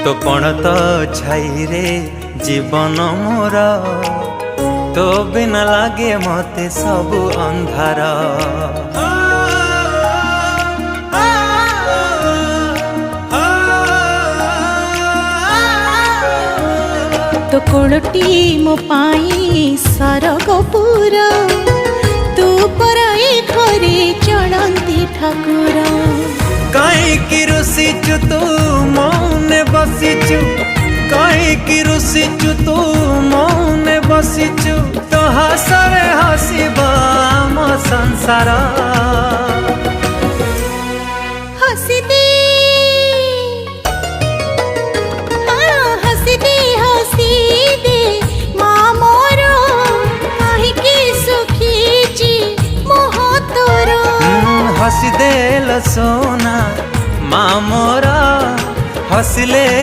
तो पण तो छाई रे जीवन मोर तो बिना लागे मते सब अंधार। तो कोलटी मो पाई सरगपुर तू पराई घरे चलती ठाकुर। कहीं रुसीचु तू मौने बसीचु, कहीं रुसीचु तू मौने बसीचु, तो हसरे हसीबा आम संसार। हसी दे हसी दे हसी दे माँ मोर काहीकि सुखी मोह तोर। हसी दे सोना माँ मोरा हसले।